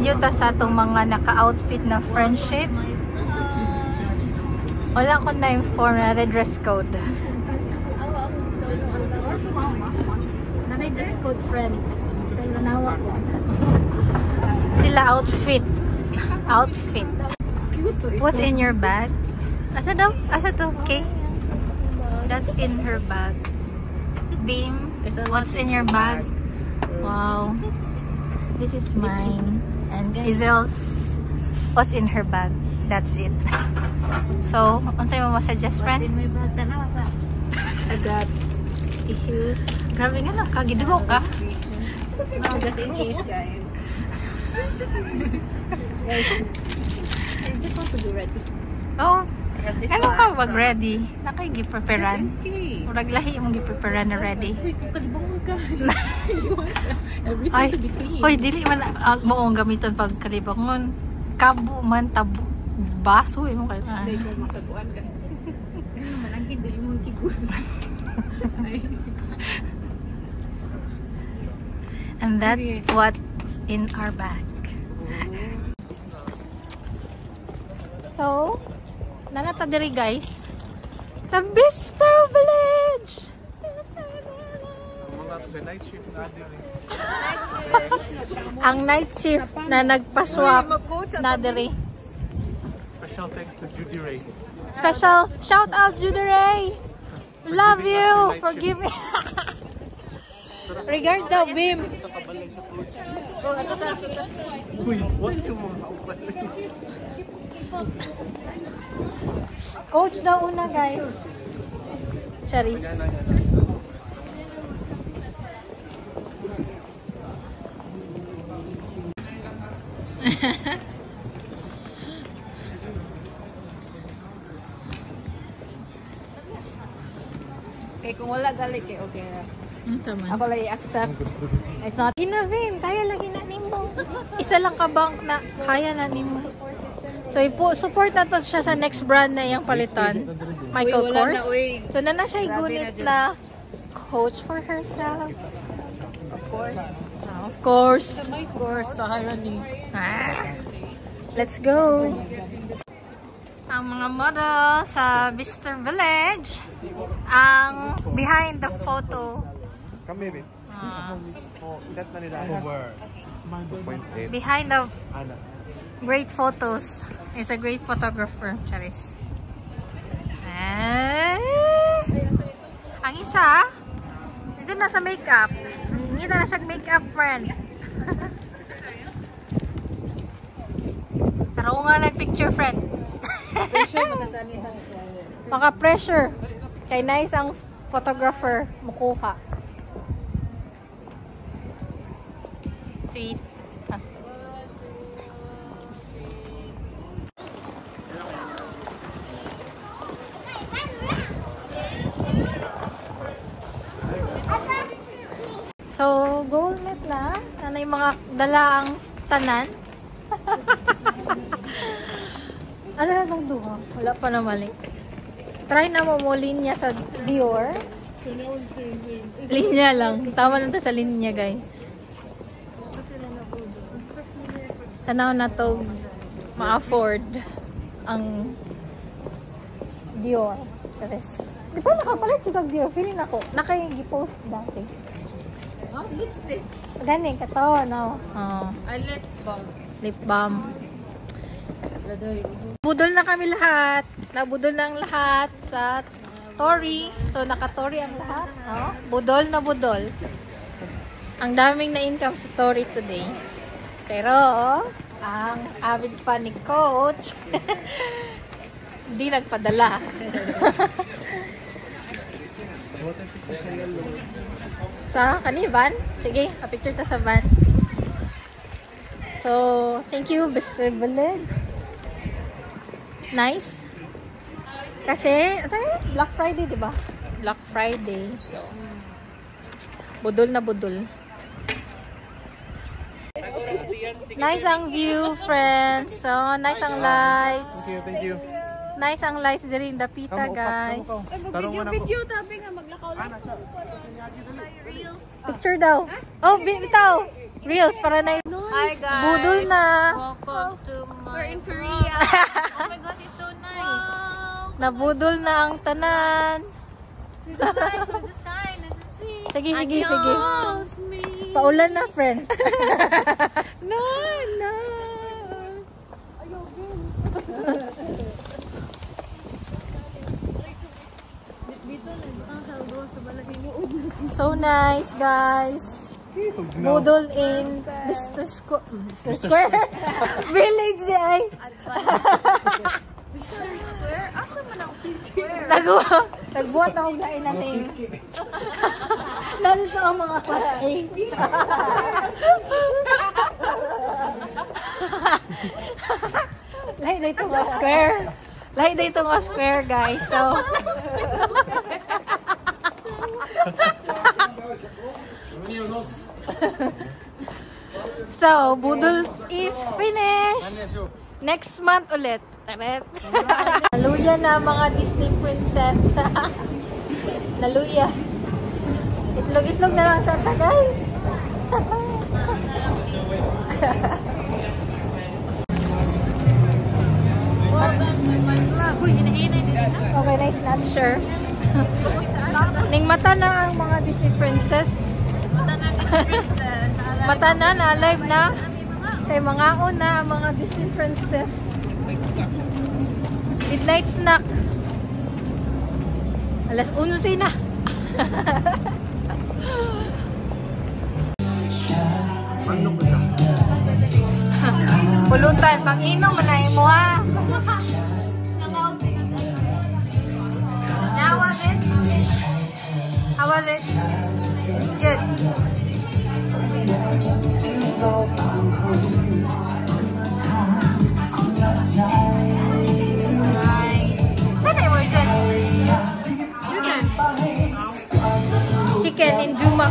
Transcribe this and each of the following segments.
Yuta sa itong mga naka-outfit na friendships. Wala ko na-inform na dress code. Nanay dress code friend. Kaya nanawa ko. Sila outfit. Outfit. What's in your bag? Asa daw? Asa to? Okay. That's in her bag. Beam, what's in your bag? Wow. This is mine. And Izel's, what's in her bag? That's it. So, unsay mo ma-suggest, friend? What's in my bag? Tanawa sa. I got tissue. Grabe nga lang, kagidugo ka. No, just in case, guys. Guys, I just want to be ready. Oh, ano ka mag-ready? Nakay-gipreparan. Murag lahi mong gipreparan na ready. Kalibangon ka. Ay, hoy, dili man moong gamiton pag kalibangon. Kabo man, tabo, baso mo kayo. Hindi ko makaguan ka. Ano naman ang hindi mo kiguan. And that's what's in our bag. So, nangata diri guys sa Bicester Village. Ang night shift na nagpa-swap na diri. Special thanks to Judy Ray. Special shout out Judy Ray. Love you for giving. Regards daw Bim. Uy, what yung mga kaubalay? Coach daw una guys. Charis. Okay, kung wala galit eh, okay. Ako lang i-accept. It's not. Ginavim, kaya lagi na nimo. Isa lang ka bang na kaya na nimo. So support na to siya sa next brand na iyang palitan. Michael Kors. So na siya igunit na coach for herself. Of course. Of course. Of course, Sahara ni. Let's go. Ang mga model sa Bicester Village. Ang behind the photo. Come baby. Set na nila. Over. Behind the great photos is a great photographer, Charis. Ang isa, dito na sa makeup. Hindi na siya makeup, friend. Tara ko nga nag-picture, friend. Maka-pressure. Kay nice ang photographer mukuha. Sweet. So, goal net na. Ano yung mga dalaang tanan? Ano na itong duha? Wala pa na mali. Try na mo linya sa Dior. Linya lang. Tama lang to sa linya, guys. Tanaw na to ma-afford ang Dior. Charis. Di ba nakapalit siya Dior? Feeling ako. Nakaigi-post dati. Lipstick. Gani ka to, no? Lip balm. Lip balm. Budol na kami lahat. Nabudol na ang lahat sa Tory. So, naka-Tory ang lahat. No? Budol na budol. Ang daming na-income sa Tory today. Pero, ang avid fan ni Coach, hindi nagpadala. Sa kani van? Sige, pa-picture ta sa van. So, thank you, Bicester Village. Nice. Kasi, Black Friday, di ba? Black Friday. So, budol na budol. Nice ang view, friends. So, nice ang lights. Thank you. Nice ang lights diri in Dapita, guys. Video tabi nga maglakaw lang. Picture daw. Oh, bitaw. Reels para na. Hi guys. Budol na. Welcome to my... We're in Korea. Oh my god, it's so nice. Wow. Nabudol na ang tanan. See the lights with the sky. Sige, sige, sige. Adios, me. Paulan na, friend. No, no. So nice, guys. Budol in Mr. Square. Village ay. Mr. Square? Asa man ang Square? Nagbuhat akong lain na name. Nandito ang mga class A. Lahi dito nga square. Lahi dito nga square, guys. So, budol is finished. Next month ulit. Taret. Naluya na mga Disney princess. Naluya. Itlog-itlog na lang sa ata, guys. Okay, nice snatcher. Ning mata na ang mga Disney princess. Mata na, na-alive na. Kay mga una ang mga Disney princess. Midnight snack. Alas 11 na. Pulutan, pang-inom na mo ha. How was it? How was it? Good. Chicken in Juma.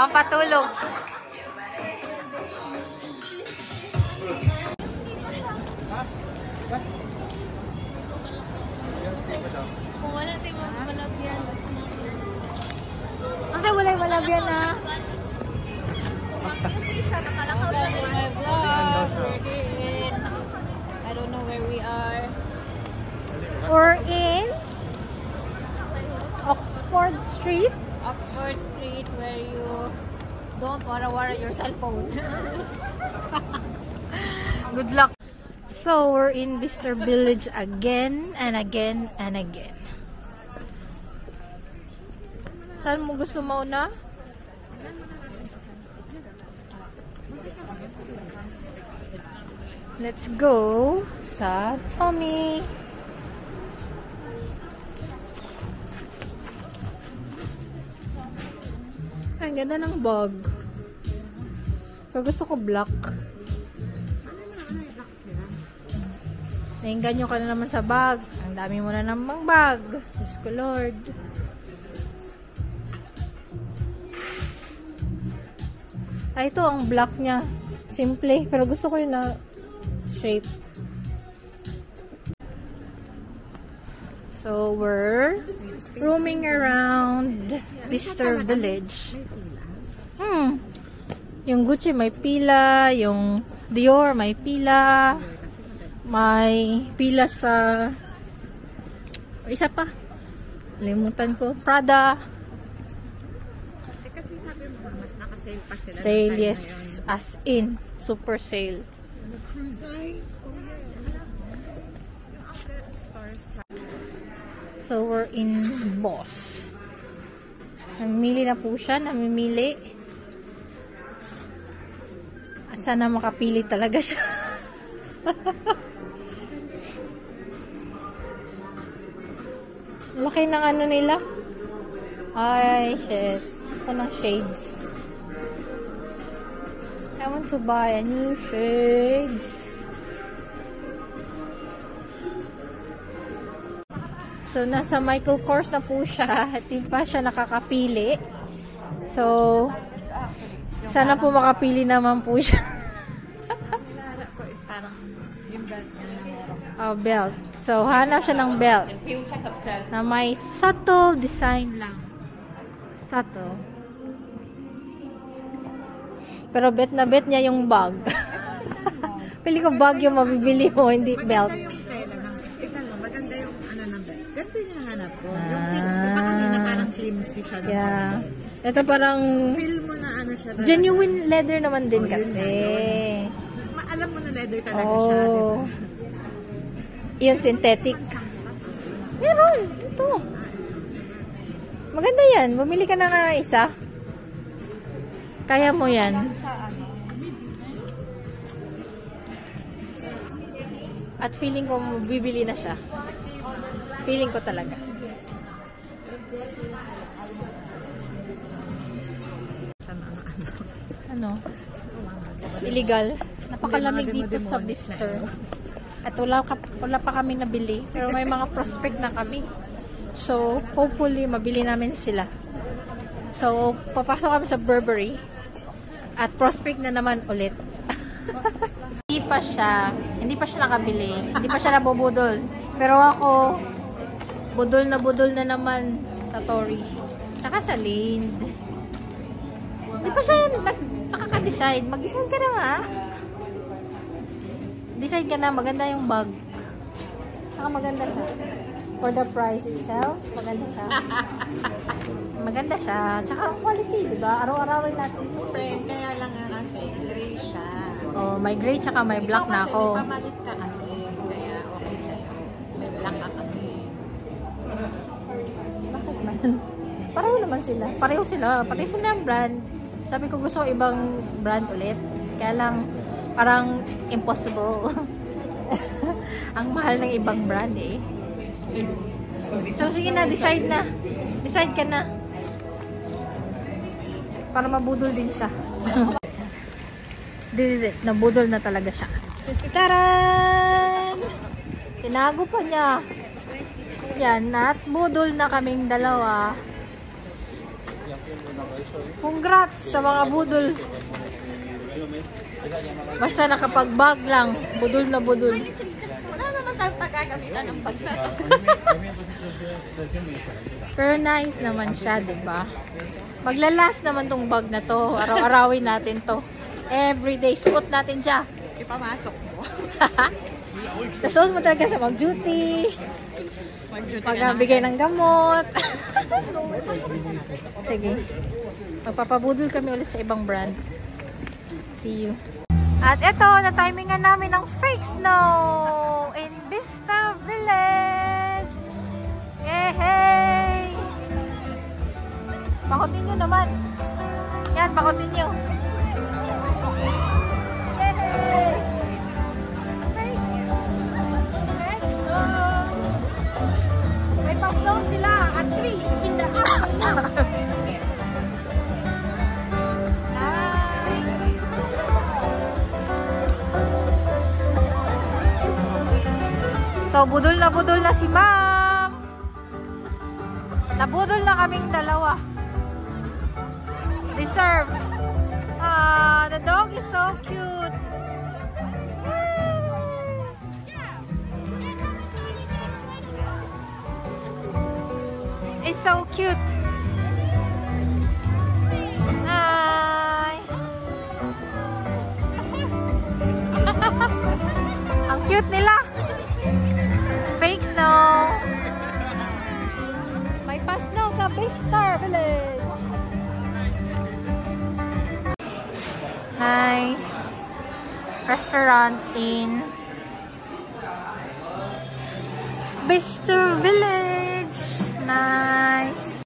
Pampatulog. Kung wala tayo malagyan, that's not it. Kasi wala'y malagyan na. I don't know where we are. Or in Oxford Street. Oxford Street, where you don't wara-wara your cell phone. Good luck. So, we're in Mr. Village again and again and again. Saan mo gusto mauna? Let's go sa Tommy. Ang ganda ng bog. Pero gusto ko black. Nainganyo ka na naman sa bag. Ang dami mo na namang bag. Diyos ko Lord. Ay, ito ang black niya. Simple. Pero gusto ko yun na shape. So, we're roaming around Bicester Village. Yung Gucci may pila. Yung Dior may pila. May pila sa isa pa. Limutan ko. Prada. Kasi sabi mo, mas nakasale pa sila. Sale, yes. As in. Super sale. So, we're in Boss. Namimili na po siya. Namimili. Sana makapili talaga siya. Laki ng ano nila. Ay, shit. Gusto ko ng shades. I want to buy a new shades. So, nasa Michael Kors na po siya. Hindi pa siya nakakapili. So, sana po makapili naman po siya. Nalala ko is parang yung belt niya. Oh, belt. So, hanap siya ng belt. Na may subtle design lang. Subtle. Pero bet na bet niya yung bag. Pili ko bag yung mabibili mo, hindi belt. Maganda yung tela ng, tignan mo, maganda yung ano ng belt. Ganito yung hinahanap ko. Yung di ba kanina parang flimsy siya. Yeah. Ito parang Feel mo na ano siya. genuine leather naman din kasi. Alam mo na leather talaga siya. Oh. Yun, synthetic. Meron. Ito. Maganda yan. Bumili ka na nga isa. Kaya mo yan. At feeling ko bibili na siya. Feeling ko talaga. Ano? Illegal. Napakalamig dito sa Bicester. At wala pa kami nabili. Pero may mga prospect na kami. So, hopefully, mabili namin sila. So, papasok kami sa Burberry. At prospect na naman ulit. Hindi pa siya nakabili. Hindi pa siya nabubudol. Pero ako, budol na naman sa Tory. Tsaka sa Lind. Hindi pa siya nakaka-decide. Mag-decide ka na nga. Decide ka na, maganda yung bag. Saka maganda siya. For the price itself, maganda siya. Maganda siya. Tsaka quality, diba? Araw-arawin natin. Friend, kaya lang nga kasi gray siya. Oh, may gray tsaka may black na ako. May pamalit ka kasi. Kaya okay sa'yo. May black ka kasi. Bakit man? Pareho naman sila. Pareho sila ang brand. Sabi ko gusto ko ibang brand ulit. Kaya lang, parang impossible. Ang mahal ng ibang brand eh. So, sige na. Decide na. Decide ka na. Para mabudol din siya. This is it. Nabudol na talaga siya. Taran! Tinago pa niya. Yan. Budol na kaming dalawa. Congrats sa mga budol. Basta nakapag-bag lang. Budol na budol. Wala naman tayong pagkagamitan ng bag na. Pero nice naman siya, diba? Maglalast naman tong bag na to. Araw-arawin natin to. Everyday, suot natin siya. Ipamasok mo. Nasuot mo talaga sa mag-duty. Pag-bigay ng gamot. Sige. Magpapabudol kami ulit sa ibang brand. See you. At eto, na-timingan namin ng fake snow in Bicester Village. Yehey! Pakutin nyo naman. Yan, pakutin nyo. Yehey! Fake snow! May pa-snow sila at 3 in the afternoon. Nice! So, budol na si ma'am. Nabudol na kaming dalawa. Deserve. Ah, the dog is so cute. It's so cute. Hi. Ang cute nila. Fake snow. May pa-snow sa Star Village. Nice restaurant in Star Village. Nice.